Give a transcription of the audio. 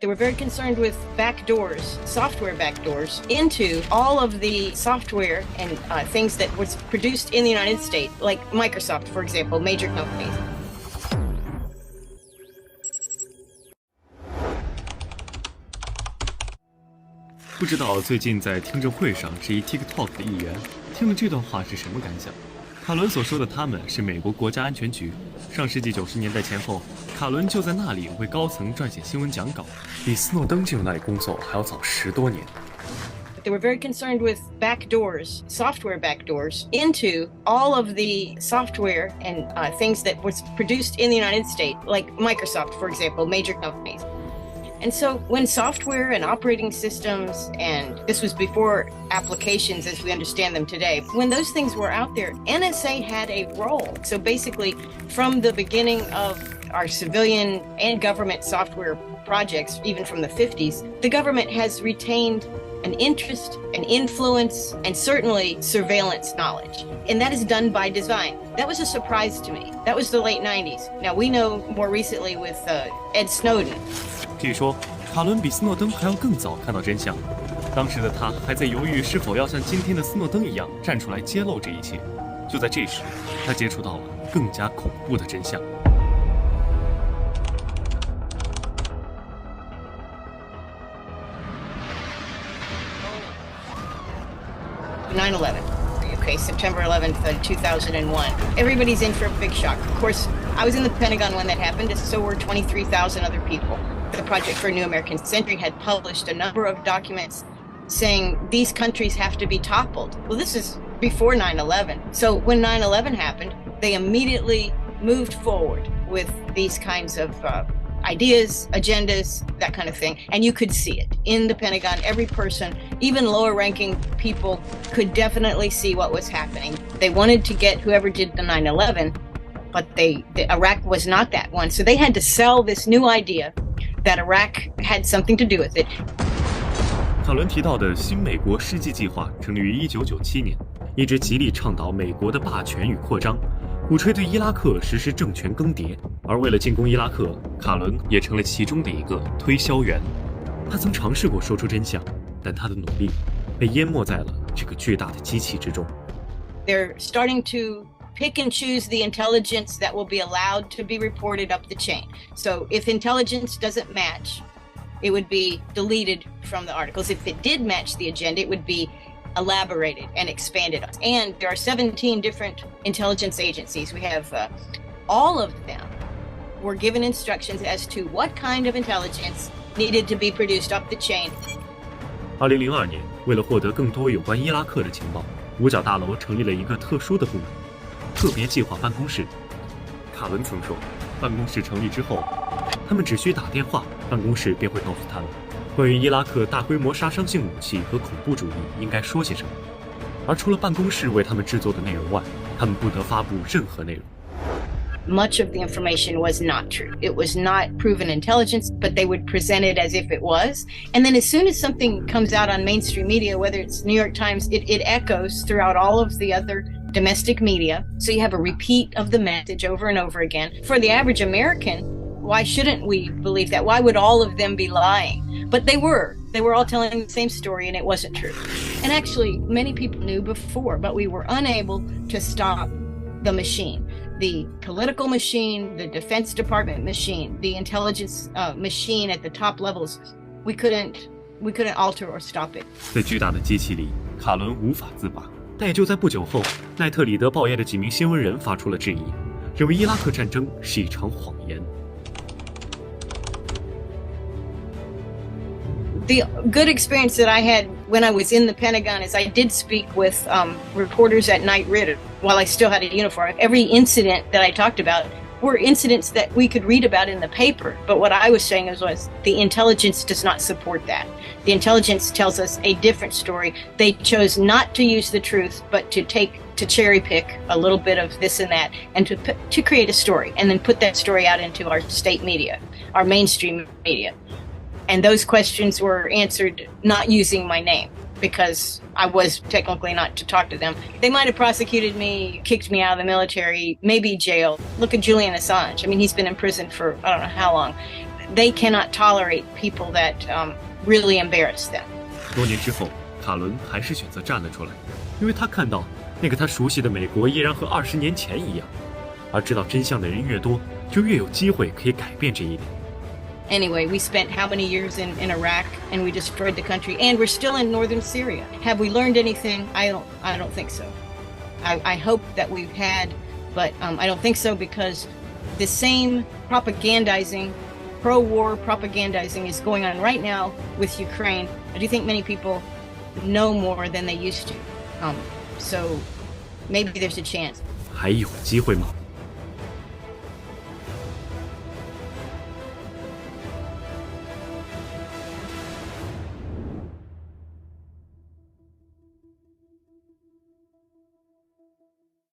They were very concerned with backdoors, software backdoors, into all of the software and things that was produced in the United States, like Microsoft, for example, major companies. 不知道最近在听证会上，这一 TikTok 的议员听了这段话是什么感想？卡伦所说的他们是美国国家安全局。上世纪90年代前后，卡伦就在那里为高层撰写新闻讲稿，比斯诺登进入那里工作还要早10多年。They were very concerned with backdoors, software backdoors, into all of the software and things that was produced in the United States, like Microsoft, for example, major companies. And so when software and operating systems, and this was before applications as we understand them today, when those things were out there, NSA had a role. So basically, from the beginning of our civilian and government software projects, even from the 50s, the government has retained an interest, an influence, and certainly surveillance knowledge. And that is done by design. That was a surprise to me. That was the late 90s. Now, we know more recently with Ed Snowden. 据说，卡伦比斯诺登还要更早看到真相。当时的他还在犹豫是否要像今天的斯诺登一样站出来揭露这一切。就在这时，他接触到了更加恐怖的真相。9/11. Okay, September 11th, 2001. Everybody's in for a big shock. Of course, I was in the Pentagon when that happened, so were 23,000 other people. The Project for a New American Century had published a number of documents saying these countries have to be toppled. Well, this is before 9/11. So when 9/11 happened, they immediately moved forward with these kinds of ideas, agendas, that kind of thing. And you could see it in the Pentagon. Every person, even lower ranking people, could definitely see what was happening. They wanted to get whoever did the 9/11, but Iraq was not that one. So they had to sell this new idea that Iraq had something to do with it. 卡伦提到的新美国世纪计划成立于1997年，一直极力倡导美国的霸权与扩张，鼓吹对伊拉克实施政权更迭。而为了进攻伊拉克，卡伦也成了其中的一个推销员。他曾尝试过说出真相，但他的努力被淹没在了这个巨大的机器之中。They're starting to pick and choose the intelligence that will be allowed to be reported up the chain. So if intelligence doesn't match, it would be deleted from the articles. If it did match the agenda, it would be elaborated and expanded. And there are 17 different intelligence agencies. We have all of them were given instructions as to what kind of intelligence needed to be produced up the chain. 2002年，为了获得更多有关伊拉克的情报，五角大楼成立了一个特殊的部门——特别计划办公室。卡伦曾说，办公室成立之后，他们只需打电话，办公室便会告诉他们，关于伊拉克大规模杀伤性武器和恐怖主义应该说些什么。而除了办公室为他们制作的内容外，他们不得发布任何内容。Much of the information was not true. It was not proven intelligence, but they would present it as if it was. And then as soon as something comes out on mainstream media, whether it's New York Times, it echoes throughout all of the other domestic media. So you have a repeat of the message over and over again. For the average American, why shouldn't we believe that? Why would all of them be lying? But they were. They were all telling the same story, and it wasn't true. And actually, many people knew before, but we were unable to stop the machine. The political machine, the Defense Department machine, the intelligence machine at the top levels, we couldn't alter or stop it. 在巨大的机器里，卡伦无法自拔。但也就在不久后，奈特里德报业的几名新闻人发出了质疑，认为伊拉克战争是一场谎言。The good experience that I had when I was in the Pentagon is I did speak with reporters at night while I still had a uniform. Every incident that I talked about were incidents that we could read about in the paper. But what I was saying was the intelligence does not support that. The intelligence tells us a different story. They chose not to use the truth, but to cherry pick a little bit of this and that, and to create a story, and then put that story out into our state media, our mainstream media. And those questions were answered not using my name, because I was technically not to talk to them. They might have prosecuted me, kicked me out of the military, maybe jail. Look at Julian Assange. I mean, he's been in prison for I don't know how long. they cannot tolerate people that really embarrass them. 多年之后，卡伦还是选择站了出来，因为他看到那个他熟悉的美国依然和20年前一样，而知道真相的人越多，就越有机会可以改变这一点。Anyway, we spent how many years in Iraq, and we destroyed the country, and we're still in northern Syria. Have we learned anything? I don't think so. I hope that we've had, but I don't think so, because the same propagandizing, pro-war propagandizing is going on right now with Ukraine. I do think many people know more than they used to. So maybe there's a chance. 还有机会吗？